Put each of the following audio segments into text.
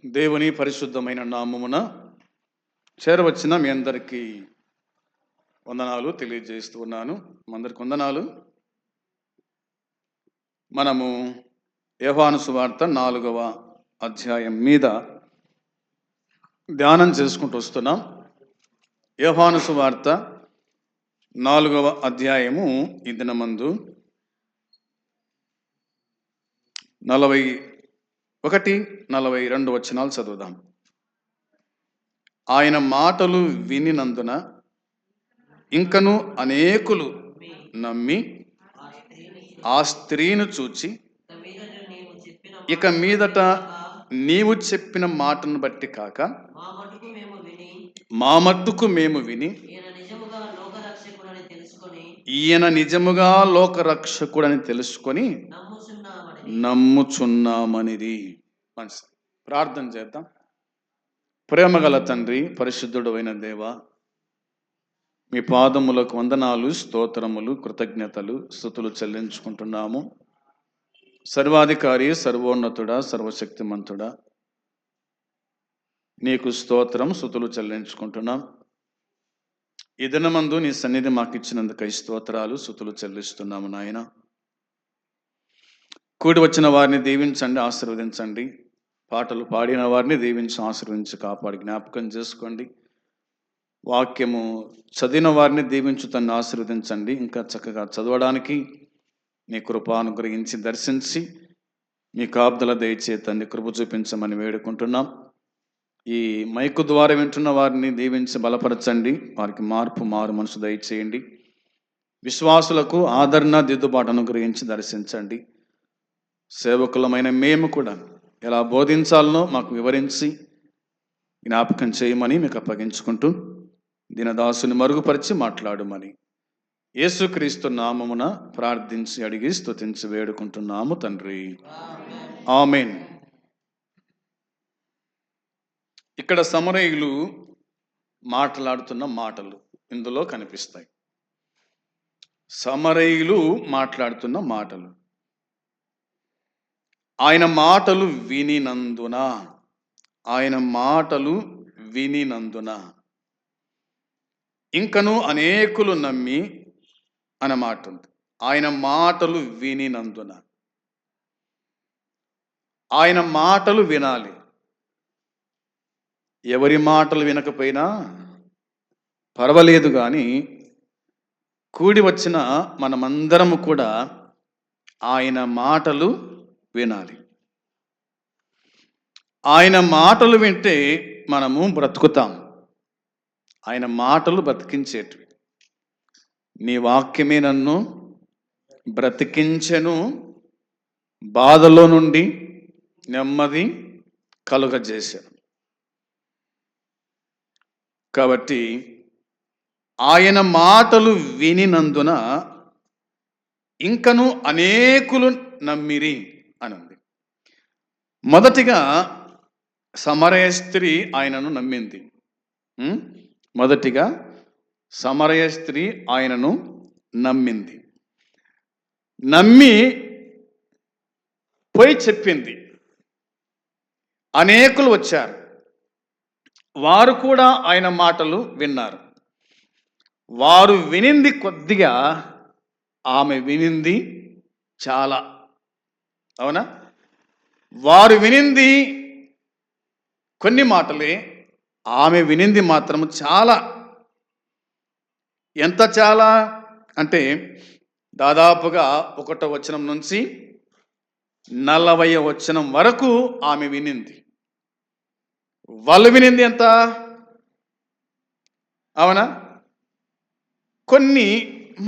దేవుని పరిశుద్ధమైన నామమున చేరవచ్చిన మీ అందరికీ వందనాలు తెలియజేస్తూ ఉన్నాను. అందరికి వందనాలు. మనము యోహాను సువార్త 4వ అధ్యాయం మీద ధ్యానం చేసుకుంటూ వస్తున్నాం. యోహాను సువార్త 4వ అధ్యాయము ఈ దినమందు 41-42 వచనాలు చదువుదాం. ఆయన మాటలు వినినందున ఇంకను అనేకులు నమ్మి ఆ స్త్రీని చూచి, ఇక మీదట నీవు చెప్పిన మాటను బట్టి కాక మా మట్టుకు మేము విని ఈయన నిజముగా లోకరక్షకుడని తెలుసుకొని నమ్ముచున్నామనిది. మంచి ప్రార్థన చేద్దాం. ప్రేమగల తండ్రి, పరిశుద్ధుడు అయిన దేవ, మీ పాదములకు వందనాలు, స్తోత్రములు, కృతజ్ఞతలు, స్తుతులు చెల్లించుకుంటున్నాము. సర్వాధికారి, సర్వోన్నతుడా, సర్వశక్తిమంతుడా, నీకు స్తోత్రం, స్తుతులు చెల్లించుకుంటున్నాం. ఈ దినమందు నీ సన్నిధి మాకు ఇచ్చినందుకై స్తోత్రాలు, స్తుతులు చెల్లిస్తున్నాము. నాయన, కూడి వచ్చిన వారిని దీవించండి, ఆశీర్వదించండి. పాటలు పాడిన వారిని దీవించి ఆశీర్వదించి కాపాడి జ్ఞాపకం చేసుకోండి. వాక్యము చదివిన వారిని దీవించు తను ఆశీర్వదించండి. ఇంకా చక్కగా చదవడానికి నీ కృప అనుగ్రహించి దర్శించి మీ కాపుదల దయచేతండి కృప చూపించమని వేడుకుంటున్నాం. ఈ మైకు ద్వారా వింటున్న వారిని దీవించి బలపరచండి. వారికి మారు మనసు దయచేయండి. విశ్వాసులకు ఆదరణ, దిద్దుబాటు అనుగ్రహించి దర్శించండి. సేవకులమైన మేము కూడా ఎలా బోధించాలనో మాకు వివరించి జ్ఞాపకం చేయమని మీకు అప్పగించుకుంటూ దీనదాసుని మరుగుపరిచి మాట్లాడమని యేసుక్రీస్తు నామమున ప్రార్థించి అడిగి స్తుతించి వేడుకుంటున్నాము తండ్రి, ఆమేన్. ఇక్కడ సమరయులు మాట్లాడుతున్న మాటలు ఇందులో కనిపిస్తాయి. సమరయులు మాట్లాడుతున్న మాటలు. ఆయన మాటలు వినినందున ఇంకను అనేకులు నమ్మి అనే మాట ఉంది. ఆయన మాటలు వినినందున, ఆయన మాటలు వినాలి. ఎవరి మాటలు వినకపోయినా పర్వాలేదు, కానీ కూడి వచ్చిన మనమందరము కూడా ఆయన మాటలు వినాలి. ఆయన మాటలు వింటే మనము బ్రతుకుతాం. ఆయన మాటలు బ్రతికించేటివి. నీ వాక్యమే నన్ను బ్రతికించెను, బాధలో నుండి నెమ్మది కలుగజేశాను. కాబట్టి ఆయన మాటలు వినినందున ఇంకను అనేకులు నమ్మిరి అని ఉంది. మొదటిగా సమరయ స్త్రీ ఆయనను నమ్మింది. మొదటిగా సమరయ స్త్రీ ఆయనను నమ్మింది. నమ్మి పోయి చెప్పింది. అనేకులు వచ్చారు, వారు కూడా ఆయన మాటలు విన్నారు. వారు వినింది కొద్దిగా, ఆమె వినింది చాలా. అవునా? వారు వినింది కొన్ని మాటలే, ఆమె వినింది మాత్రం చాలా. ఎంత చాలా అంటే దాదాపుగా 1వ వచనం నుంచి 40వ వచనం వరకు ఆమె వినింది. వాళ్ళు వినింది ఎంత? అవునా? కొన్ని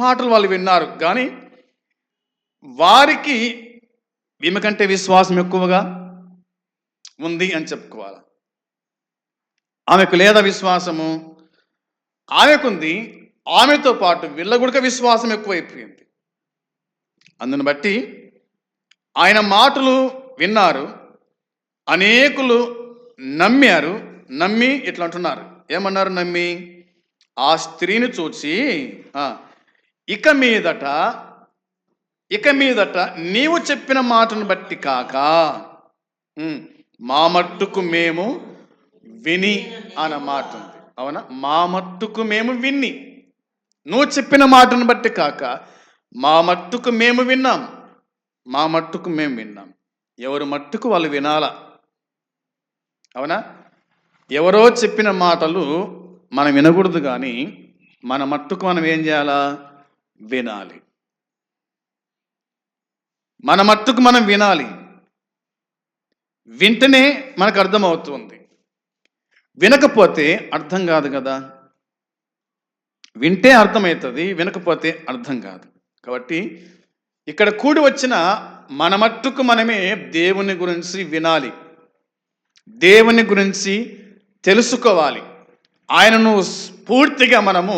మాటలు వాళ్ళు విన్నారు, కానీ వారికి ఈమె కంటే విశ్వాసం ఎక్కువగా ఉంది అని చెప్పుకోవాలి. ఆమెకు లేదా విశ్వాసము? ఆమెకుంది. ఆమెతో పాటు వీళ్ళ కూడా విశ్వాసం ఎక్కువైపోయింది. అందుని బట్టి ఆయన మాటలు విన్నారు, అనేకులు నమ్మారు. నమ్మి ఇట్లా అంటున్నారు. ఏమన్నారు? నమ్మి ఆ స్త్రీని చూచి, ఇక మీదట నీవు చెప్పిన మాటను బట్టి కాక మా మట్టుకు మేము విని అన్న మాట ఉంది. అవునా? మా మట్టుకు మేము విని, నువ్వు చెప్పిన మాటను బట్టి కాక మా మట్టుకు మేము విన్నాం. మా మట్టుకు మేము విన్నాం. ఎవరు మట్టుకు వాళ్ళు వినాలా. అవునా? ఎవరో చెప్పిన మాటలు మనం వినకూడదు, కానీ మన మట్టుకు మనం ఏం చేయాలా? వినాలి. మన మట్టుకు మనం వినాలి. వింటనే మనకు అర్థమవుతుంది. వినకపోతే అర్థం కాదు కదా. వింటే అర్థమవుతుంది, వినకపోతే అర్థం కాదు. కాబట్టి ఇక్కడ కూడి వచ్చిన మన మట్టుకు మనమే దేవుని గురించి వినాలి, దేవుని గురించి తెలుసుకోవాలి, ఆయనను పూర్తిగా మనము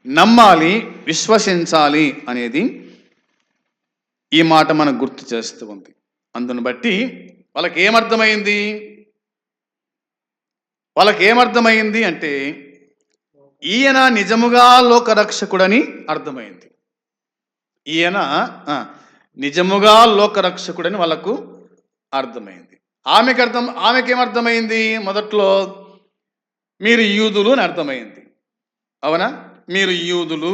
నమ్మాలి, విశ్వసించాలి అనేది ఈ మాట మనకు గుర్తు చేస్తూ ఉంది. అందును బట్టి వాళ్ళకి ఏమర్థమైంది అంటే ఈయన నిజముగా లోకరక్షకుడని అర్థమైంది. ఈయన నిజముగా లోకరక్షకుడని వాళ్ళకు అర్థమైంది. ఆమెకేమర్థమైంది? మొదట్లో మీరు యూదులు అని అర్థమైంది. అవునా? మీరు యూదులు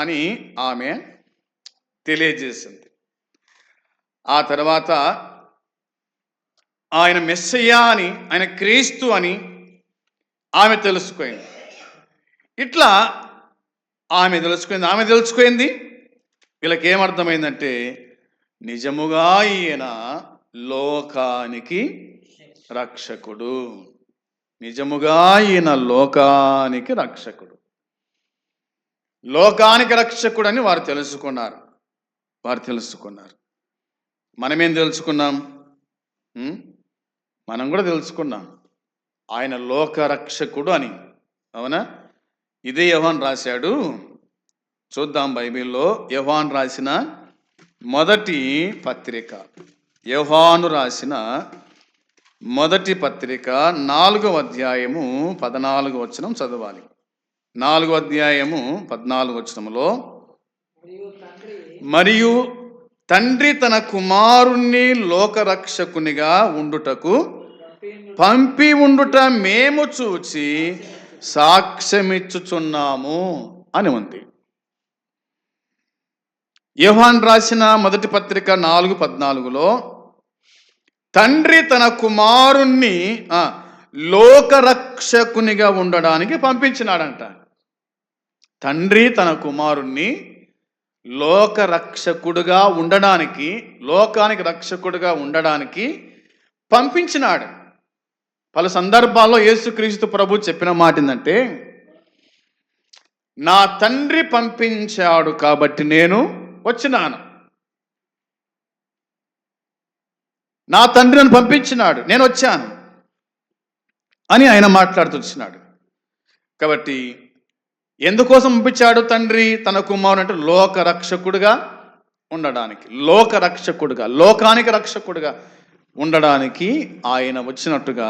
అని ఆమె తెలియజేసింది. ఆ తర్వాత ఆయన మెస్సయ్యా అని, ఆయన క్రీస్తు అని ఆమె తెలుసుకుంది. ఇట్లా ఆమె తెలుసుకుంది. వీళ్ళకి ఏమర్థమైందంటే నిజముగా ఈయన లోకానికి రక్షకుడు, నిజముగా ఈయన లోకానికి రక్షకుడు, లోకానికి రక్షకుడని వారు తెలుసుకున్నారు. మనమేం తెలుసుకున్నాం? మనం కూడా తెలుసుకున్నాం ఆయన లోకరక్షకుడు అని. అవునా? ఇదే యోహాను రాశాడు. చూద్దాం బైబిల్లో యోహాను రాసిన మొదటి పత్రిక, యోహాను రాసిన మొదటి పత్రిక 4వ అధ్యాయము 14వ వచనం చదవాలి. 4వ అధ్యాయము 14వ వచనంలో, మరియు తండ్రి తన కుమారుణ్ణి లోకరక్షకునిగా ఉండుటకు పంపి ఉండుట మేము చూచి సాక్ష్యమిచ్చుచున్నాము అని ఉంది. యోహాను రాసిన మొదటి పత్రిక 4:14లో తండ్రి తన కుమారుణ్ణి లోకరక్షకునిగా ఉండడానికి పంపించినాడంట. తండ్రి తన కుమారుణ్ణి లోకరక్షకుడుగా ఉండడానికి, లోకానికి రక్షకుడుగా ఉండడానికి పంపించినాడు. పలు సందర్భాల్లో యేసుక్రీస్తు ప్రభు చెప్పిన మాట ఏంటంటే, నా తండ్రి పంపించాడు కాబట్టి నేను వచ్చినాను, నా తండ్రి నన్ను పంపించినాడు, నేను వచ్చాను అని ఆయన మాట్లాడుతూ వచ్చినాడు. కాబట్టి ఎందుకోసం పంపించాడు తండ్రి తన కుమారుడు అంటే లోకరక్షకుడుగా ఉండడానికి, లోకానికి రక్షకుడుగా ఉండడానికి ఆయన వచ్చినట్టుగా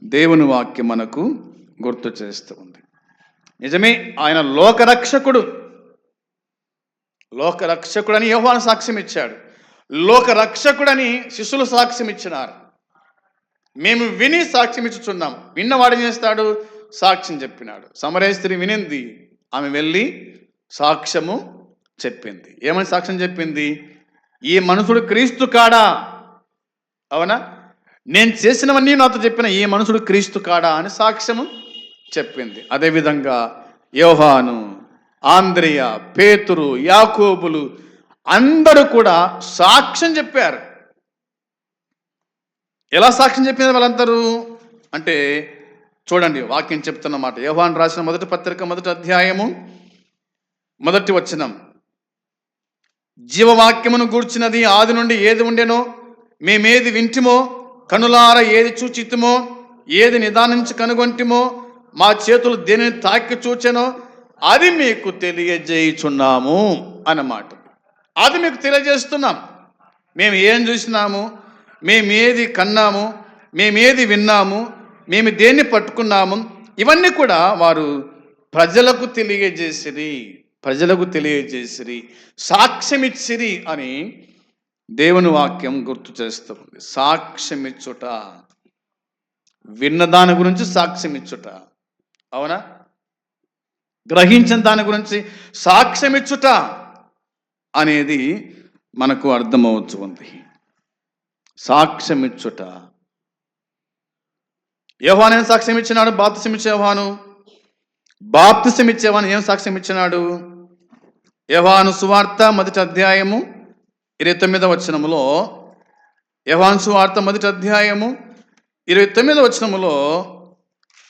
దేవుని వాక్యం మనకు గుర్తు చేస్తూ ఉంది. నిజమే, ఆయన లోకరక్షకుడని యోహాను సాక్ష్యం ఇచ్చాడు, లోకరక్షకుడని శిష్యులు సాక్ష్యం ఇచ్చినారు. మేము విని సాక్ష్యం ఇచ్చుచున్నాం. విన్నవాడు చేస్తాడు, సాక్ష్యం చెప్పినాడు. సమరయ స్త్రీ వినింది, ఆమె వెళ్ళి సాక్ష్యము చెప్పింది. ఏమని సాక్ష్యం చెప్పింది? ఈ మనుషుడు క్రీస్తు కాడా? అవునా? నేను చేసినవన్నీ నాతో చెప్పిన ఈ మనుషుడు క్రీస్తు కాడా అని సాక్ష్యము చెప్పింది. అదేవిధంగా యోహాను, ఆంద్రియ, పేతురు, యాకోబులు అందరూ కూడా సాక్ష్యం చెప్పారు. ఎలా సాక్ష్యం చెప్పింది వాళ్ళందరూ అంటే చూడండి, వాక్యం చెప్తున్నమాట. యోహాను రాసిన మొదటి పత్రిక 1వ అధ్యాయము 1వ వచనం, జీవవాక్యమును గూర్చినది ఆది నుండి ఏది ఉండెనో మేమేది వింటిమో, కనులార ఏది చూచితిమో, ఏది నిదానించి కనుగొంటిమో, మా చేతులు దేనిని తాకి చూచెనో అది మీకు తెలియజేయుచున్నాము అన్నమాట. అది మీకు తెలియజేస్తున్నాం. మేము ఏం చూసినాము, మేమేది కన్నాము, మేమేది విన్నాము, మేము దేన్ని పట్టుకున్నాము, ఇవన్నీ కూడా వారు ప్రజలకు తెలియజేసిరి, సాక్ష్యమిచ్చిరి అని దేవుని వాక్యం గుర్తు చేస్తుంది. సాక్ష్యం ఇచ్చుట, విన్న దాని గురించి సాక్ష్యం ఇచ్చుట, అవునా? గ్రహించిన దాని గురించి సాక్ష్యం ఇచ్చుట అనేది మనకు అర్థమవుతూ ఉంది. సాక్ష్యం ఇచ్చుట. యోహాను ఏం సాక్ష్యం ఇచ్చినాడు? బాప్తిసం ఇచ్చే యోహాను. బాప్తిసం ఇచ్చే యోహాను ఏం సాక్ష్యం ఇచ్చినాడు? యోహాను సువార్త 1వ అధ్యాయము 29వ వచనములో, యోహాను సువార్త 1వ అధ్యాయము 29వ వచనములో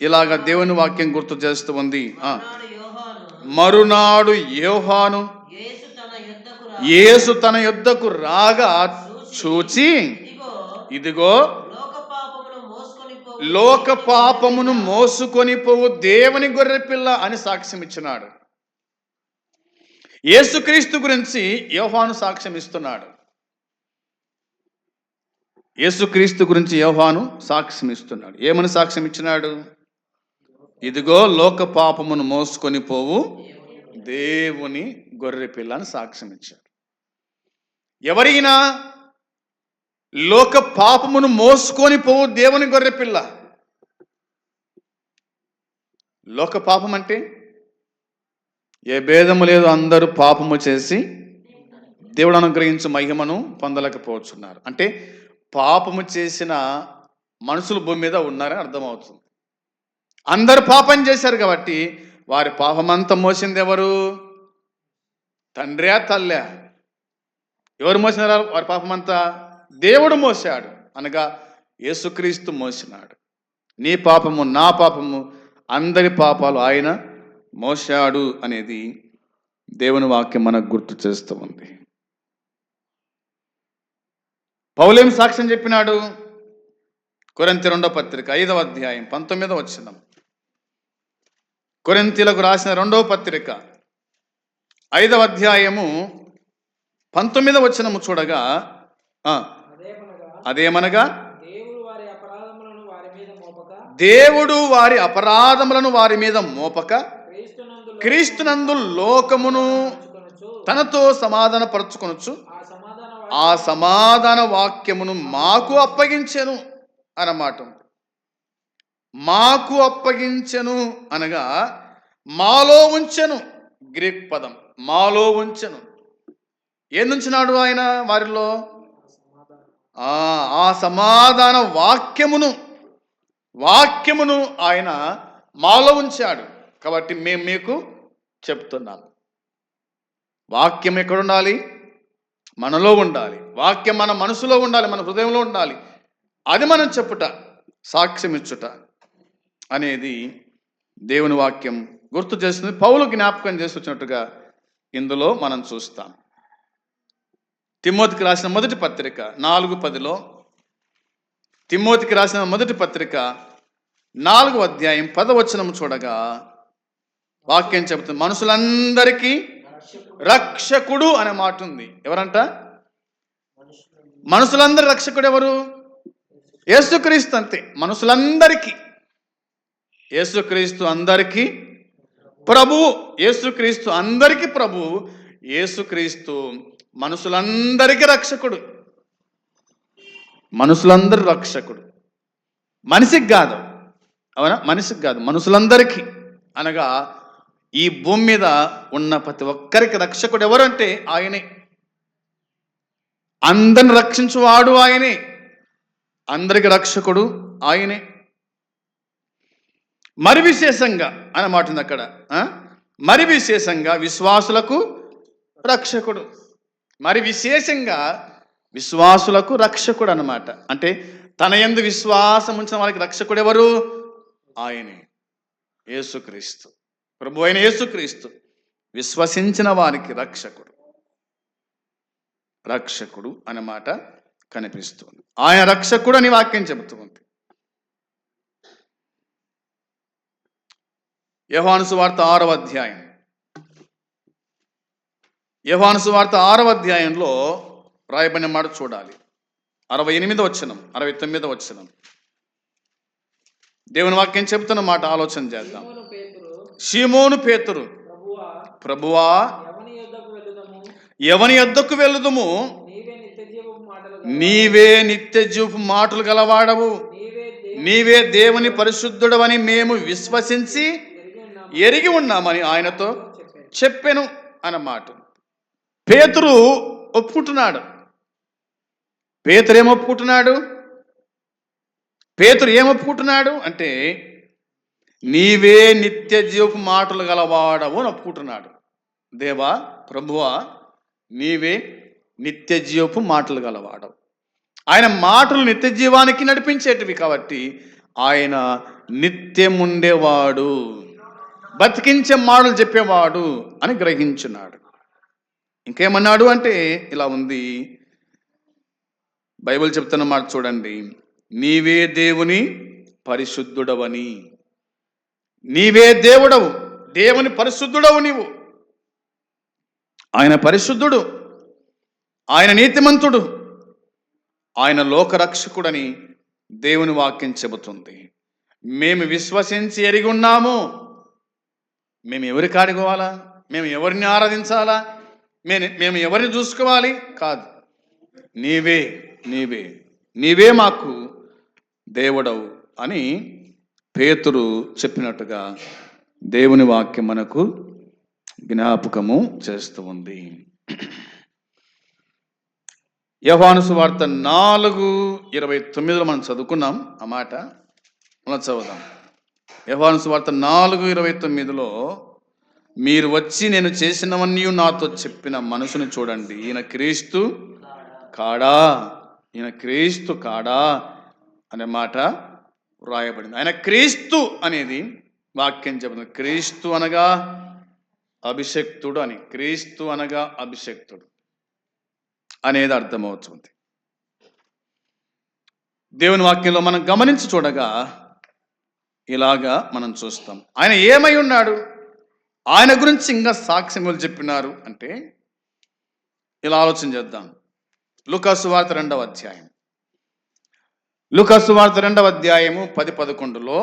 ఇలాగ దేవుని వాక్యం గుర్తు చేస్తూ ఉంది. మరునాడు యోహాను యేసు తన యొద్దకు రాగా చూచి, ఇదిగో లోక పాపమును మోసుకొని పోవు దేవుని గొర్రెపిల్ల అని సాక్ష్యం ఇచ్చినాడు. యేసుక్రీస్తు గురించి యోహాను సాక్ష్యం ఇస్తున్నాడు. యేసుక్రీస్తు గురించి యోహాను సాక్ష్యం ఇస్తున్నాడు. ఏమని సాక్ష్యం ఇచ్చినాడు? ఇదిగో లోక పాపమును మోసుకొని పోవు దేవుని గొర్రెపిల్ల అని సాక్ష్యం ఇచ్చాడు. ఎవరైనా లోక పాపమును మోసుకొని పోవు దేవుని గొర్రెపిల్ల. లోక పాపం అంటే ఏ భేదము లేదు, అందరూ పాపము చేసి దేవుడు అనుగ్రహించు మహిమను పొందలేకపోతున్నారు. అంటే పాపము చేసిన మనుషులు భూమి మీద ఉన్నారని అర్థమవుతుంది. అందరు పాపం చేశారు కాబట్టి వారి పాపమంతా మోసింది ఎవరు? తండ్రియా తల్లా? ఎవరు మోసినారు వారి పాపమంతా? దేవుడు మోసాడు, అనగా యేసుక్రీస్తు మోసినాడు. నీ పాపము నా పాపము అందరి పాపాలు ఆయన మోసాడు అనేది దేవుని వాక్యం మనకు గుర్తు చేస్తూ ఉంది. పౌలేం సాక్ష్యం చెప్పినాడు? కొరింథీ 2వ పత్రిక 5వ అధ్యాయం 19వ వచనం. కొరింథీలకు రాసిన 2వ పత్రిక 5వ అధ్యాయము 19వ వచనము చూడగా, అదేమనగా దేవుడు వారి అపరాధములను వారి మీద మోపక క్రీస్తునందు లోకమును తనతో సమాధాన పరచుకొనొచ్చు ఆ సమాధాన వాక్యమును మాకు అప్పగించెను అన్నమాట. మాకు అప్పగించెను అనగా మాలో ఉంచెను. గ్రీక్ పదం మాలో ఉంచెను. ఏందుంచినాడు ఆయన వారిలో? ఆ సమాధాన వాక్యమును ఆయన మాలో ఉంచాడు. కాబట్టి మేము మీకు చెప్తున్నాం. వాక్యం ఎక్కడుండాలి? మనలో ఉండాలి. వాక్యం మన మనసులో ఉండాలి, మన హృదయంలో ఉండాలి. అది మనం చెప్పుట, సాక్ష్యం ఇచ్చుట అనేది దేవుని వాక్యం గుర్తు చేస్తుంది. పౌలు జ్ఞాపకం చేసి వచ్చినట్టుగా ఇందులో మనం చూస్తాం. తిమోతికి రాసిన మొదటి పత్రిక 4:10లో, తిమోతికి రాసిన మొదటి పత్రిక 4వ అధ్యాయం 10వ వచనం చూడగా వాక్యం చెబుతుంది, మనుషులందరికీ రక్షకుడు అనే మాట ఉంది. ఎవరంట? మనుషులందరి రక్షకుడు ఎవరు? యేసుక్రీస్తు. అంతే, మనుషులందరికీ. యేసుక్రీస్తు అందరికీ ప్రభువు. యేసుక్రీస్తు అందరికీ ప్రభువు. యేసుక్రీస్తు మనుషులందరికీ రక్షకుడు. మనుషులందరూ రక్షకుడు. మనిషికి కాదు, అవునా? మనిషికి కాదు, మనుషులందరికీ. అనగా ఈ భూమి మీద ఉన్న ప్రతి ఒక్కరికి రక్షకుడు ఎవరంటే ఆయనే. అందరిని రక్షించువాడు ఆయనే. అందరికి రక్షకుడు ఆయనే. మరి విశేషంగా అన్నమాట ఉంది అక్కడ. మరి విశేషంగా విశ్వాసులకు రక్షకుడు. మరి విశేషంగా విశ్వాసులకు రక్షకుడు అన్నమాట. అంటే తన యందు విశ్వాసం ఉంచిన వాళ్ళకి రక్షకుడు ఎవరు? ఆయనే, యేసుక్రీస్తు. ప్రభు అయిన యేసుక్రీస్తు విశ్వసించిన వారికి రక్షకుడు అన్నమాట కనిపిస్తుంది. ఆయన రక్షకుడు అని వాక్యం చెబుతుంది. యోహాను సువార్త 6వ అధ్యాయం, యోహాను సువార్త 6వ అధ్యాయంలో రాయబడిన మాట చూడాలి. 68వ వచనం, 69వ వచనం. దేవుని వాక్యం చెబుతున్న మాట ఆలోచన చేద్దాం. సీమోను పేతురు, ప్రభువా ఎవని యొద్దకు వెళ్ళుదుము? నీవే నిత్య జీవపు మాటలు గలవాడవు, నీవే దేవుని పరిశుద్ధుడవని మేము విశ్వసించి ఎరిగి ఉన్నామని ఆయనతో చెప్పెను అన్నమాట. పేతురు ఒప్పుకుంటున్నాడు. పేతురు ఏమొప్పుకుంటున్నాడు? పేతురు ఏమొప్పుకుంటున్నాడు అంటే నీవే నిత్య జీవపు మాటలు గలవాడవు అని ఒప్పుకుంటున్నాడు. దేవా, ప్రభువా, నీవే నిత్య జీవపు మాటలు గలవాడవు. ఆయన మాటలు నిత్య జీవానికి నడిపించేటివి కాబట్టి ఆయన నిత్యం ఉండేవాడు, బతికించే మాటలు చెప్పేవాడు అని గ్రహించున్నాడు. ఇంకేమన్నాడు అంటే ఇలా ఉంది, బైబిల్ చెప్తున్న మాట చూడండి. నీవే దేవుని పరిశుద్ధుడవని, నీవే దేవుడవు, దేవుని పరిశుద్ధుడవు నీవు. ఆయన పరిశుద్ధుడు, ఆయన నీతిమంతుడు, ఆయన లోకరక్షకుడని దేవుని వాక్యం చెబుతుంది. మేము విశ్వసించి ఎరిగి ఉన్నాము. మేము ఎవరికి ఆడుకోవాలా? మేము ఎవరిని ఆరాధించాలా? మేము ఎవరిని చూసుకోవాలి? కాదు, నీవే నీవే నీవే మాకు దేవుడవు అని పేతురు చెప్పినట్టుగా దేవుని వాక్యం మనకు జ్ఞాపకము చేస్తూ ఉంది. యోహాను సువార్త 4:29 మనం చదువుకున్నాం ఆ మాట. మనం చదువుదాం. యోహాను సువార్త 4:29 మీరు వచ్చి నేను చేసినవన్నీ నాతో చెప్పిన మనసును చూడండి, ఈయన క్రీస్తు కాడా, ఈయన క్రీస్తు కాడా అనే మాట వ్రాయబడింది. ఆయన క్రీస్తు అనేది వాక్యం చెబుతుంది. క్రీస్తు అనగా అభిషక్తుడు అని, క్రీస్తు అనగా అభిషక్తుడు అనేది అర్థమవుతుంది. దేవుని వాక్యంలో మనం గమనించి చూడగా ఇలాగా మనం చూస్తాం. ఆయన ఏమై ఉన్నాడు, ఆయన గురించి ఇంకా సాక్ష్యములు చెప్పినారు అంటే ఇలా ఆలోచన చేద్దాం. లూకాసు వార్త 2వ అధ్యాయం, లూకాసు వార్త 2వ అధ్యాయము 10-11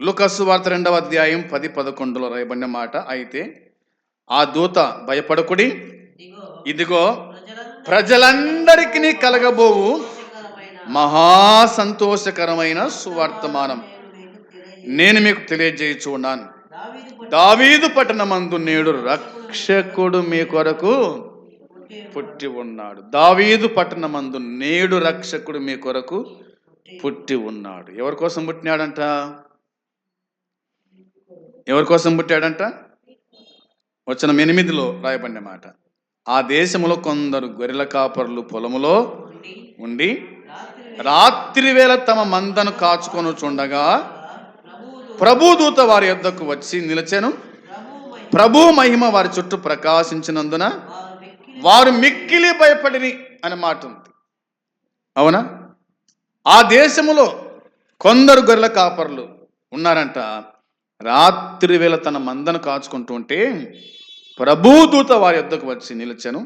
లూకాసు వార్త 2వ అధ్యాయం 10-11 రాయబడిన మాట. అయితే ఆ దూత భయపడకుడి, ఇదిగో ప్రజలందరికీ కలగబోవు మహా సంతోషకరమైన సువర్తమానం నేను మీకు తెలియజేయుచున్నాను. దావీదు పట్టణమందు నేడు రక్షకుడు మీ కొరకు పుట్టి ఉన్నాడు. దావీదు పట్టణమందు నేడు రక్షకుడు మీ కొరకు పుట్టి ఉన్నాడు. ఎవరి కోసం పుట్టినాడంట? ఎవరి కోసం పుట్టాడంట? వచనం 8 రాయబడిన మాట. ఆ దేశములో కొందరు గొర్రెల కాపరులు పొలములో ఉండి రాత్రి వేళ తమ మందను కాచుకొని చుండగా ప్రభుదూత వారి యొద్దకు వచ్చి నిలిచెను. ప్రభు మహిమ వారి చుట్టూ ప్రకాశించినందున వారు మిక్కిలి భయపడిరి అనే మాట ఉంది. అవునా? ఆ దేశములో కొందరు గొర్రెల కాపరులు ఉన్నారంట. రాత్రి వేళ తన మందను కాచుకుంటూ ఉంటే ప్రభుదూత వారి యొద్దకు వచ్చి నిలిచెను.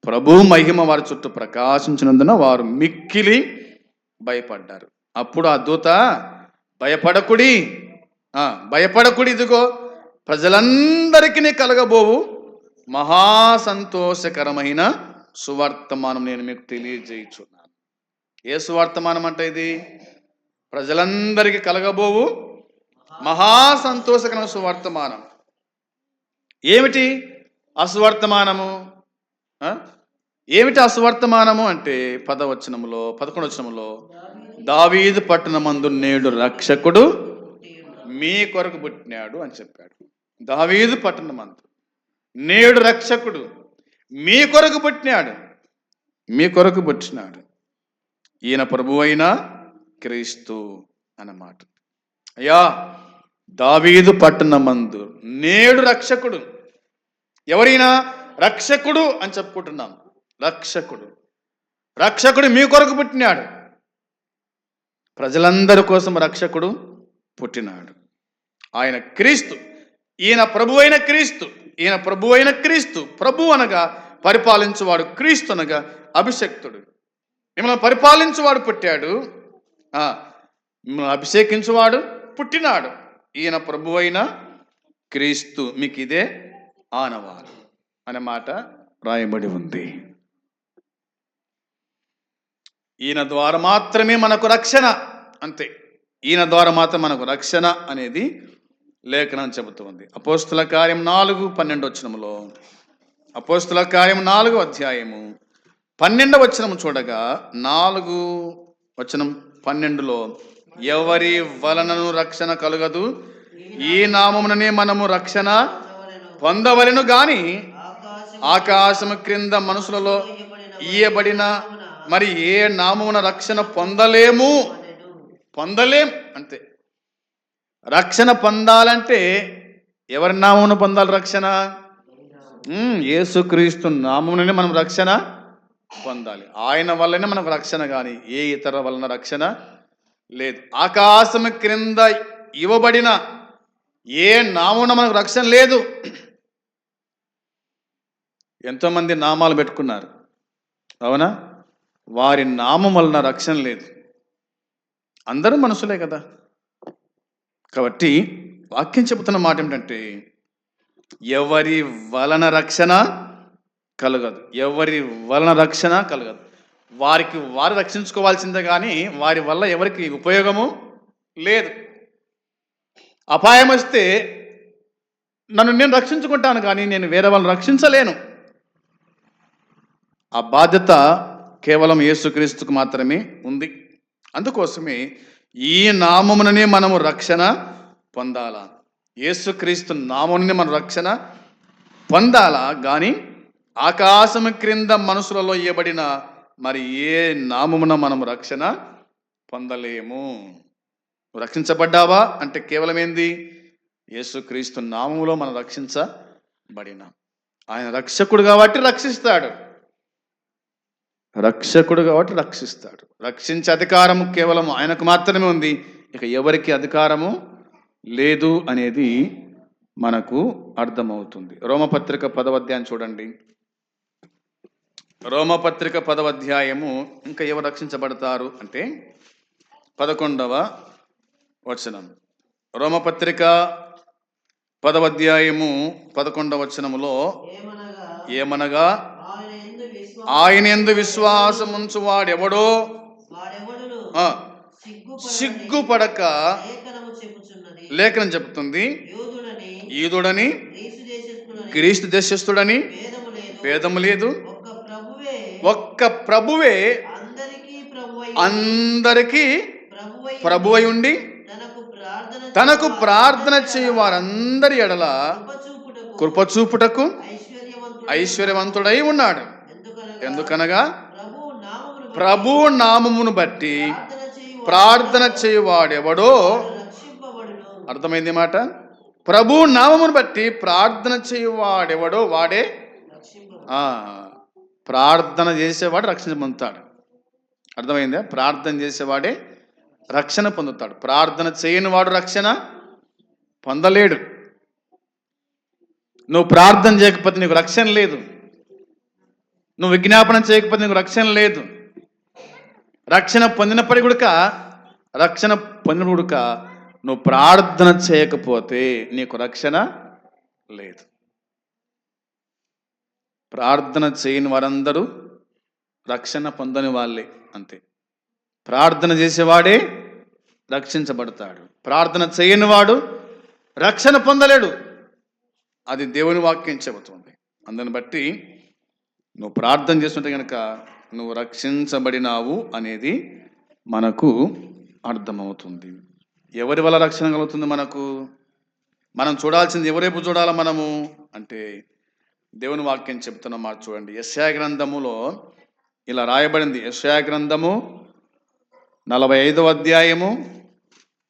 ప్రభు మహిమ వారి చుట్టూ ప్రకాశించినందున వారు మిక్కిలి భయపడ్డారు. అప్పుడు ఆ దూత భయపడకుడి, ఇదిగో ప్రజలందరికీ కలగబోవు మహా సంతోషకరమైన సువర్తమానం నేను మీకు తెలియజేయుచున్నాను. ఏ సువర్తమానం అంటే ఇది? ప్రజలందరికీ కలగబోవు మహా సంతోషకరమైన సువర్తమానం. ఏమిటి అసువర్తమానము? ఏమిటి అసువర్తమానము అంటే 11 దావీదు పట్టణమందు నేడు రక్షకుడు మీ కొరకు పుట్టినాడు అని చెప్పాడు. దావీదు పట్టణమందు నేడు రక్షకుడు మీ కొరకు పుట్టినాడు, మీ కొరకు పుట్టినాడు. ఈయన ప్రభు అయిన క్రీస్తు అన్నమాట. అయ్యా, దావీదు పట్టణమందు నేడు రక్షకుడు. ఎవరైనా రక్షకుడు అని చెప్పుకుంటున్నాం. రక్షకుడు మీ కొరకు పుట్టినాడు. ప్రజలందరి కోసం రక్షకుడు పుట్టినాడు. ఆయన క్రీస్తు. ఈయన ప్రభు అయిన క్రీస్తు. ఈయన ప్రభు అయిన క్రీస్తు. ప్రభు అనగా పరిపాలించువాడు, క్రీస్తు అనగా అభిషక్తుడు. మిమ్మల్ని పరిపాలించువాడు పుట్టాడు, మిమ్మల్ని అభిషేకించువాడు పుట్టినాడు. ఈయన ప్రభు అయిన క్రీస్తు. మీకు ఇదే ఆనవాలు అనే మాట రాయబడి ఉంది. ఈయన ద్వారా మాత్రమే మనకు రక్షణ, అంతే. ఈయన ద్వారా మాత్రం మనకు రక్షణ అనేది లేఖనం చెబుతుంది. అపోస్తుల కార్యం 4:12 అపోస్తుల కార్యం 4 అధ్యాయము 12 చూడగా 4:12 ఎవరి వలనను రక్షణ కలుగదు, ఈ నామముననే మనము రక్షణ పొందవలెను గాని ఆకాశము క్రింద మనుషులలో ఇయ్యబడిన మరి ఏ నామమున రక్షణ పొందలేం అంతే. రక్షణ పొందాలంటే ఎవరి నామమును పొందాలి రక్షణ? యేసుక్రీస్తు నామముననే మనం రక్షణ పొందాలి. ఆయన వల్లనే మనకు రక్షణ, కానీ ఏ ఇతర వలన రక్షణ లేదు. ఆకాశము క్రింద ఇవ్వబడిన ఏ నామమున మనకు రక్షణ లేదు. ఎంతోమంది నామాలు పెట్టుకున్నారు, అవునా? వారి నామం వలన రక్షణ లేదు. అందరూ మనుషులే కదా. కాబట్టి వాక్యం చెబుతున్న మాట ఏమిటంటే ఎవరి వలన రక్షణ కలగదు, ఎవరి వలన రక్షణ కలగదు. వారికి వారు రక్షించుకోవాల్సిందే కానీ వారి వల్ల ఎవరికి ఉపయోగము లేదు. అపాయం వస్తే నన్ను నేను రక్షించుకుంటాను కానీ నేను వేరే వాళ్ళని రక్షించలేను. ఆ బాధ్యత కేవలం యేసుక్రీస్తుకు మాత్రమే ఉంది. అందుకోసమే ఈ నామముననే మనము రక్షణ పొందాలా, యేసుక్రీస్తు నామముననే మనం రక్షణ పొందాలా, కానీ ఆకాశము క్రింద మనుషులలో ఇవ్వబడిన మరి ఏ నామమున మనము రక్షణ పొందలేము. రక్షించబడ్డావా అంటే కేవలం ఏంది? యేసుక్రీస్తు నామములో మనం రక్షించబడిన. ఆయన రక్షకుడు కాబట్టి రక్షిస్తాడు, రక్షించే అధికారము కేవలం ఆయనకు మాత్రమే ఉంది. ఇక ఎవరికి అధికారము లేదు అనేది మనకు అర్థమవుతుంది. రోమపత్రిక 10వ అధ్యాయం చూడండి. రోమపత్రిక 10వ అధ్యాయము ఇంకా ఎవరు రక్షించబడతారు అంటే 11వ వచనం. రోమపత్రిక 10వ అధ్యాయము 11వ వచనములో ఏమనగా ఆయన యందు విశ్వాసం ఉంచువాడెవడో సిగ్గుపడక, లేఖనం చెబుతుంది, యూదుడని గ్రీసు దేశస్థుడని భేదము లేదు, ఒక్క ప్రభువే అందరికీ ప్రభువై ఉండి తనకు ప్రార్థన చేయు వారందరి ఎడల కృపచూపుటకు ఐశ్వర్యవంతుడై ఉన్నాడు. ఎందుకనగా ప్రభు నామమును బట్టి ప్రార్థన చేయువాడెవడో, అర్థమైంది మాట? ప్రభు నామమును బట్టి ప్రార్థన చేయువాడెవడో వాడే, ప్రార్థన చేసేవాడు రక్షణ పొందుతాడు. అర్థమైందా? ప్రార్థన చేసేవాడే రక్షణ పొందుతాడు. ప్రార్థన చేయని వాడు రక్షణ పొందలేడు. నువ్వు ప్రార్థన చేయకపోతే నీకు రక్షణ లేదు, నువ్వు విజ్ఞాపన చేయకపోతే నీకు రక్షణ లేదు. రక్షణ పొందినప్పటికీ కూడా నువ్వు ప్రార్థన చేయకపోతే నీకు రక్షణ లేదు. ప్రార్థన చేయని వారందరూ రక్షణ పొందని వాళ్ళే, అంతే. ప్రార్థన చేసేవాడే రక్షించబడతాడు, ప్రార్థన చేయని వాడు రక్షణ పొందలేడు. అది దేవుని వాక్యం చెబుతుంది. అందుని బట్టి నువ్వు ప్రార్థన చేస్తుంటే కనుక నువ్వు రక్షించబడినావు అనేది మనకు అర్థమవుతుంది. ఎవరి వల్ల రక్షణ కలుగుతుంది మనకు? మనం చూడాల్సింది ఎవరేపు చూడాలా మనము అంటే దేవుని వాక్యం చెప్తున్న మాట చూడండి. యెషయా గ్రంథములో ఇలా రాయబడింది. యెషయా గ్రంథము 45వ అధ్యాయము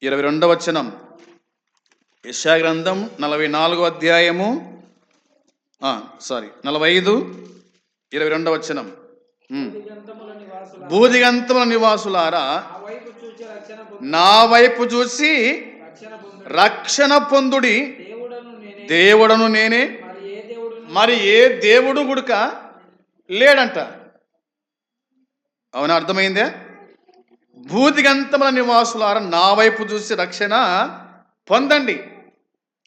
22వ వచనం. యెషయా గ్రంథం 44వ అధ్యాయము 45:22 వచనం. భూదిగంతముల నివాసులారా నా వైపు చూసి రక్షణ పొందుడి, దేవుడను నేనే, మరి ఏ దేవుడు గుడుక లేడంట. అవునా? అర్థమైందే? భూదిగంతముల నివాసులారా నా వైపు చూసి రక్షణ పొందండి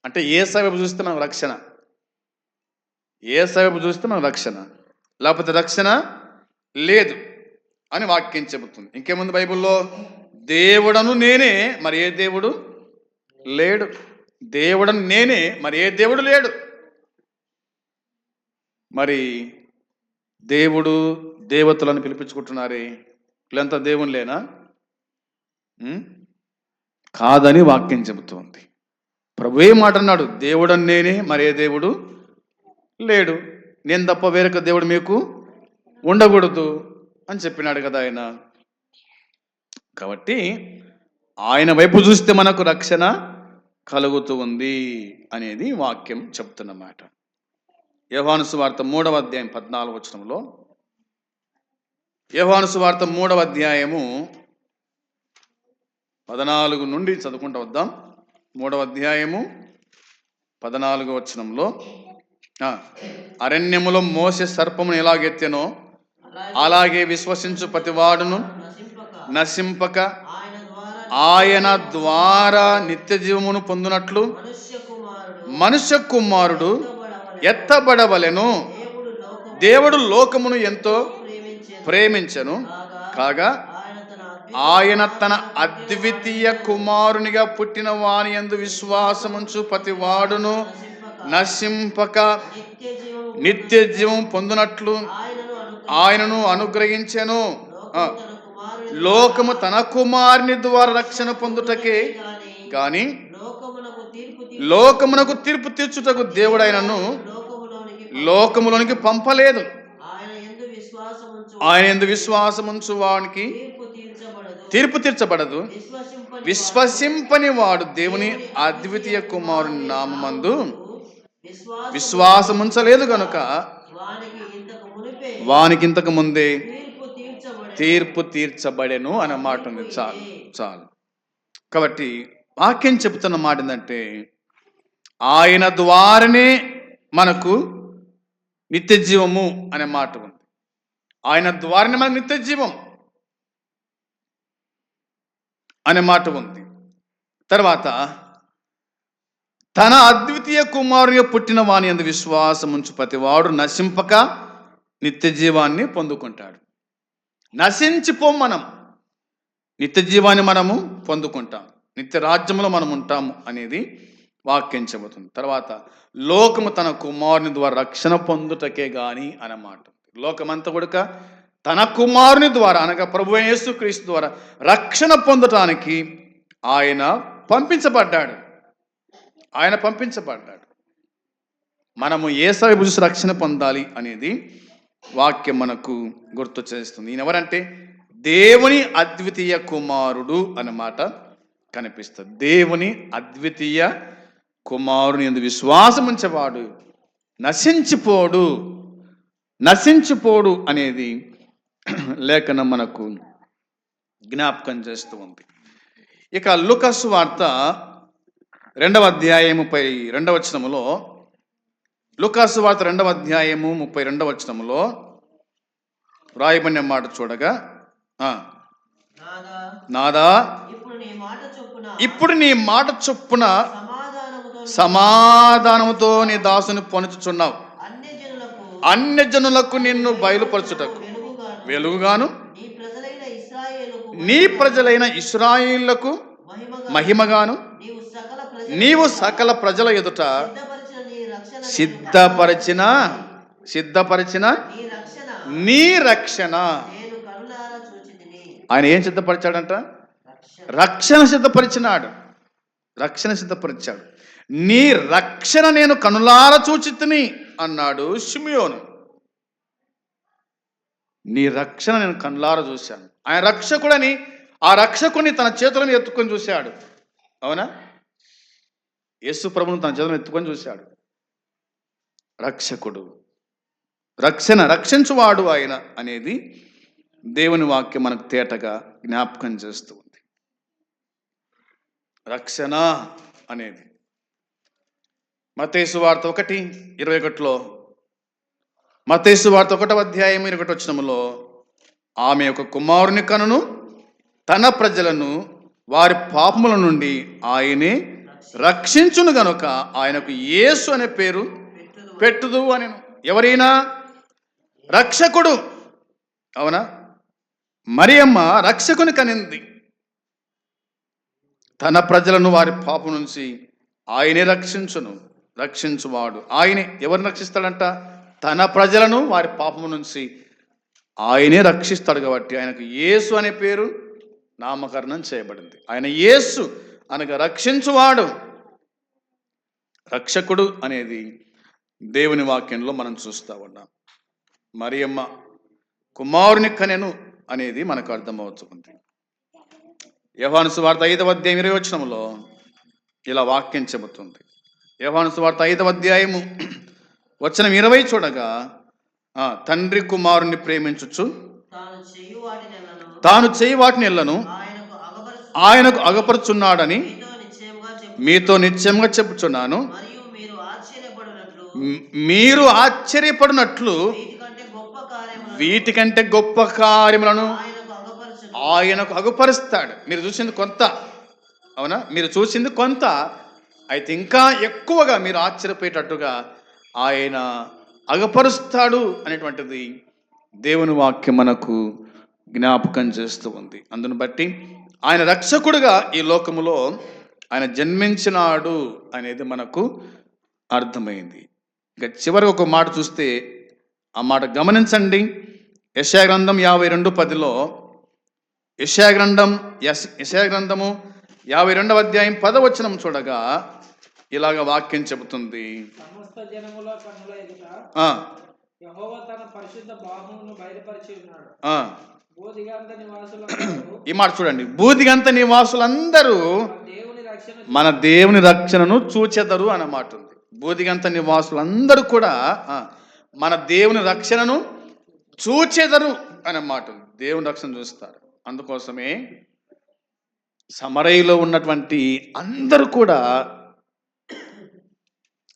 అంటే యేసయ్య వైపు చూస్తే మనకు రక్షణ, యేసయ్య వైపు చూస్తే మనకు రక్షణ, లేకపోతే రక్షణ లేదు. అని వాక్యం చెబుతుంది. ఇంకేముంది బైబిల్లో? దేవుడను నేనే, మరి ఏ దేవుడు లేడు. దేవుడను నేనే, మరి ఏ దేవుడు లేడు. మరి దేవుడు దేవతలను పిలిపించుకుంటున్నారే, వీళ్ళంతా దేవుని లేనా? కాదని వాక్యం చెబుతోంది. ప్రభు ఏ మాట అన్నాడు? దేవుడని నేనే, మరే దేవుడు లేడు, నేను తప్ప వేరొక దేవుడు మీకు ఉండకూడదు అని చెప్పినాడు కదా ఆయన. కాబట్టి ఆయన వైపు చూస్తే మనకు రక్షణ కలుగుతూ ఉంది అనేది వాక్యం చెప్తున్నమాట. యోహాను సువార్త 3వ అధ్యాయం 14వ వచనంలో, యోహాను సువార్త 3వ అధ్యాయము 14 నుండి చదువుకుంటూ వద్దాం. 3వ అధ్యాయము 14వ వచనంలో, అరణ్యములో మోసే సర్పమును ఎలాగెత్తెనో అలాగే విశ్వసించు ప్రతివాడును నశింపక ఆయన ద్వారా నిత్య జీవమును పొందునట్లు మనుష్య కుమారుడు ఎత్తబడవలెను. దేవుడు లోకమును ఎంతో ప్రేమించెను కాగా ఆయన తన అద్వితీయ కుమారునిగా పుట్టిన వాని యందు విశ్వాసముంచు ప్రతి వాడును నశింపక నిత్య జీవం పొందునట్లు ఆయనను అనుగ్రహించెను. లోకము తన కుమారుని ద్వారా రక్షణ పొందుటకే గాని లోకమునకు తీర్పు తీర్చుటకు దేవుడైనను లోకములోనికి పంపలేదు. ఆయన యందు విశ్వాసముంచు వానికి తీర్పు తీర్చబడదు. విశ్వసింపని వాడు దేవుని అద్వితీయ కుమారుని నామమందు విశ్వాసముంచలేదు గనుక వానికి ఇంతకు ముందే తీర్పు తీర్చబడెను అనే మాట ఉంది. చాలు చాలు. కాబట్టి వాక్యం చెప్తున్న మాట ఏంటంటే, ఆయన ద్వారానే మనకు నిత్య జీవము అనే మాట ఉంది. ఆయన ద్వారానే మనకు నిత్య జీవం అనే మాట ఉంది. తర్వాత తన అద్వితీయ కుమారునిగా పుట్టిన వాని యందు విశ్వాసముంచు ప్రతివాడు నశింపక నిత్య జీవాన్ని పొందుకుంటాడు. నశించిపోం, మనం నిత్య జీవాన్ని మనము పొందుకుంటాం, నిత్య రాజ్యంలో మనం ఉంటాము అనేది వాక్యం చెబుతుంది. తర్వాత లోకము తన కుమారుని ద్వారా రక్షణ పొందుటకే గాని అన్నమాట. లోకమంతా కూడా తన కుమారుని ద్వారా అనగా ప్రభు అయిన యేసుక్రీస్తు ద్వారా రక్షణ పొందటానికి ఆయన పంపించబడ్డాడు. ఆయన పంపించబడ్డాడు. మనము యేసుని చూసి రక్షణ పొందాలి అనేది వాక్యం మనకు గుర్తు చేస్తుంది. ఈయన ఎవరంటే దేవుని అద్వితీయ కుమారుడు అన్నమాట కనిపిస్తుంది. దేవుని అద్వితీయ కుమారుని యందు విశ్వాసం ఉంచేవాడు నశించిపోడు, నశించిపోడు అనేది లేఖనం మనకు జ్ఞాపకం చేస్తూ ఉంది. ఇక లూకా సువార్త 2వ అధ్యాయము 32వ వచనములో, లూకా సువార్త 2వ అధ్యాయము 32వ వచనములో రాయబడిన మాట చూడగా, నాదా ఇప్పుడు నీ మాట చొప్పున సమాధానముతో నీ దాసుని పొనుచుచున్నావు. అన్యజనులకు నిన్ను బయలుపరచుటకు వెలుగుగాను నీ ప్రజలైన ఇశ్రాయేలులకు మహిమగాను నీవు సకల ప్రజల ఎదుట సిద్ధపరిచిన నీ రక్షణ. ఆయన ఏం సిద్ధపరిచాడంట? రక్షణ సిద్ధపరిచినాడు. రక్షణ సిద్ధపరిచాడు. నీ రక్షణ నేను కనులార చూచితిని అన్నాడు షిమియోను. నీ రక్షణ నేను కనులార చూశాను. ఆయన రక్షకుడని ఆ రక్షకుని తన చేతులను ఎత్తుకొని చూశాడు. అవునా? యేసు ప్రభువును తన చేతులను ఎత్తుకొని చూశాడు. రక్షకుడు, రక్షించువాడు ఆయన అనేది దేవుని వాక్యం మనకు తేటగా జ్ఞాపకం చేస్తూ ఉంది. రక్షణ అనేది మత్తయి సువార్త 1:21లో, మత్తయి సువార్త 1వ అధ్యాయం 21వ వచనములో, ఆమె ఒక కుమారుని కనును తన ప్రజలను వారి పాపముల నుండి ఆయనే రక్షించును గనుక ఆయనకు యేసు అనే పేరు పెట్టుదు అని. ఎవరైనా రక్షకుడు, అవునా? మరియమ్మ రక్షకుని కనింది. తన ప్రజలను వారి పాపం నుంచి ఆయనే రక్షించువాడు. ఆయనే ఎవరిని రక్షిస్తాడంట? తన ప్రజలను వారి పాపం నుంచి ఆయనే రక్షిస్తాడు. కాబట్టి ఆయనకు యేసు అనే పేరు నామకరణం చేయబడింది. ఆయన యేసు అనగా రక్షించువాడు, రక్షకుడు అనేది దేవుని వాక్యంలో మనం చూస్తూ ఉన్నాం. మరియమ్మ కుమారుని కనెను అనేది మనకు అర్థమవుతుంది. యోహాను సువార్త 5వ అధ్యాయం 20వ వచనంలో ఇలా వాక్యం చెబుతుంది. యోహాను సువార్త 5వ అధ్యాయము వచనం 20 చూడగా, తండ్రి కుమారుని ప్రేమించుచు తాను చేయి వాటిని ఎల్లను ఆయనకు అగపరుచున్నాడని మీతో నిశ్చయంగా చెప్పుచున్నాను. మీరు ఆశ్చర్యపడినట్లు వీటికంటే గొప్ప కార్యములను ఆయనకు అగుపరుస్తాడు. మీరు చూసింది కొంత, అవునా? మీరు చూసింది కొంత, అయితే ఇంకా ఎక్కువగా మీరు ఆశ్చర్యపోయేటట్టుగా ఆయన అగపరుస్తాడు అనేటువంటిది దేవుని వాక్యం మనకు జ్ఞాపకం చేస్తూ ఉంది. అందును బట్టి ఆయన రక్షకుడుగా ఈ లోకములో ఆయన జన్మించినాడు అనేది మనకు అర్థమైంది. ఇక చివరి ఒక మాట చూస్తే ఆ మాట గమనించండి. యెషయా గ్రంథం 52:10లో యెషయా గ్రంథము 52వ అధ్యాయం 10వ వచనం చూడగా ఇలాగ వాక్యం చెబుతుంది. ఈ మాట చూడండి, బూదిగంత నివాసులందరూ మన దేవుని రక్షణను చూచెదరు అన్నమాట ఉంది. బూదిగంత నివాసులందరూ కూడా మన దేవుని రక్షణను చూచెదరు అన్నమాట ఉంది. దేవుని రక్షణ చూస్తారు. అందుకోసమే సమరయలో ఉన్నటువంటి అందరూ కూడా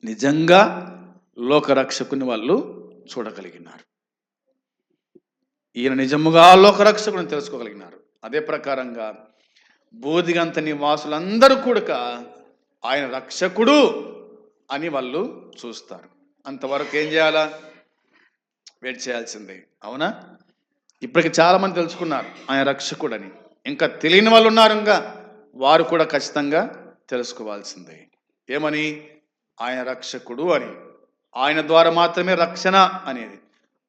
నిజంగా లోకరక్షకుని వాళ్ళు చూడగలిగినారు. ఈయన నిజముగా లోకరక్షకుని తెలుసుకోగలిగినారు. అదే ప్రకారంగా బోధిగంత నివాసులందరూ కూడా ఆయన రక్షకుడు అని వాళ్ళు చూస్తారు. అంతవరకు ఏం చేయాలా? వెయిట్ చేయాల్సిందే, అవునా? ఇప్పటికి చాలామంది తెలుసుకున్నారు ఆయన రక్షకుడని. ఇంకా తెలియని వాళ్ళు ఉన్నారు, ఇంకా వారు కూడా ఖచ్చితంగా తెలుసుకోవాల్సిందే. ఏమని? ఆయన రక్షకుడు అని. ఆయన ద్వారా మాత్రమే రక్షణ అనేది,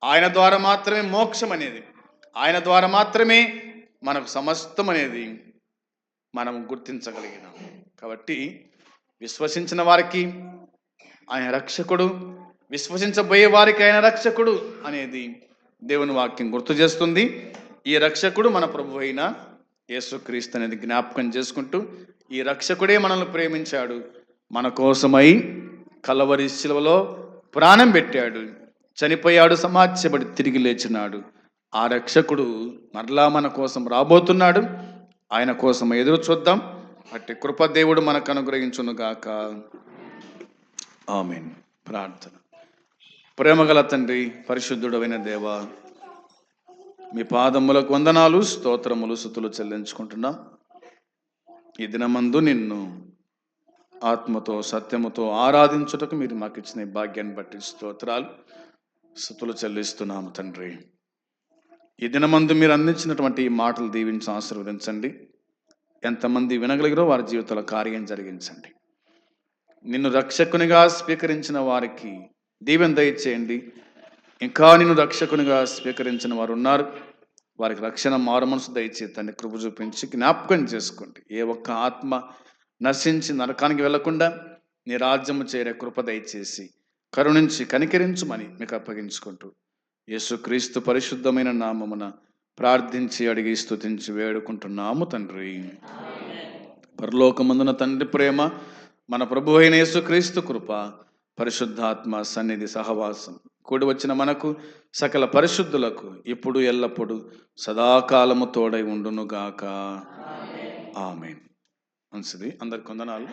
ఆయన ద్వారా మాత్రమే మోక్షం అనేది, ఆయన ద్వారా మాత్రమే మనకు సమస్తం అనేది మనం గుర్తించగలిగినాం. కాబట్టి విశ్వసించిన వారికి ఆయన రక్షకుడు, విశ్వసించబోయే వారికి ఆయన రక్షకుడు అనేది దేవుని వాక్యం గుర్తు చేస్తుంది. ఈ రక్షకుడు మన ప్రభు అయిన యేసుక్రీస్తు అనేది జ్ఞాపకం చేసుకుంటూ, ఈ రక్షకుడే మనల్ని ప్రేమించాడు, మన కోసమై కలవరి శిలువలో ప్రాణం పెట్టాడు, చనిపోయాడు, సమాధ్యపడి తిరిగి లేచినాడు. ఆ రక్షకుడు మరలా మన కోసం రాబోతున్నాడు. ఆయన కోసం ఎదురు చూద్దాం. అట్టి కృపదేవుడు మనకు అనుగ్రహించునుగాక. ఆమేన్. ప్రార్థన. ప్రేమగల తండ్రి, పరిశుద్ధుడైన దేవా, మీ పాదములకు వందనాలు, స్తోత్రములు, స్తుతులు చెల్లించుకుంటున్నా. ఈ దినమందు నిన్ను ఆత్మతో సత్యముతో ఆరాధించుటకు మీరు మాకు ఇచ్చిన భాగ్యాన్ని బట్టి స్తోత్రాలు, స్తుతులు చెల్లిస్తున్నాము తండ్రి. ఈ దినమందు మీరు అందించినటువంటి ఈ మాటలు దీవించి ఆశీర్వదించండి. ఎంతమంది వినగలిగిరో వారి జీవితంలో కార్యం జరిగించండి. నిన్ను రక్షకునిగా స్వీకరించిన వారికి దీవెన దయచేయండి. ఇంకా నిన్ను రక్షకునిగా స్వీకరించిన వారు ఉన్నారు, వారికి రక్షణ మారు మనసు దయచేతండి. కృప చూపించి జ్ఞాపకం చేసుకోండి. ఏ ఒక్క ఆత్మ నశించి నరకానికి వెళ్లకుండా నీ రాజ్యము చేరే కృప దయచేసి కరుణించి కనికరించుమని మీకు అప్పగించుకుంటూ యేసుక్రీస్తు పరిశుద్ధమైన నామమున ప్రార్థించి అడిగి స్తుతించి వేడుకుంటున్నాము తండ్రి. పరలోకమందున తండ్రి ప్రేమ, మన ప్రభు అయిన యేసుక్రీస్తు కృప, పరిశుద్ధాత్మ సన్నిధి సహవాసం కూడి వచ్చిన మనకు సకల పరిశుద్ధులకు ఇప్పుడు ఎల్లప్పుడు సదాకాలము తోడై ఉండునుగాక. ఆమేన్. మంచిది. అందరికి వందనాలు.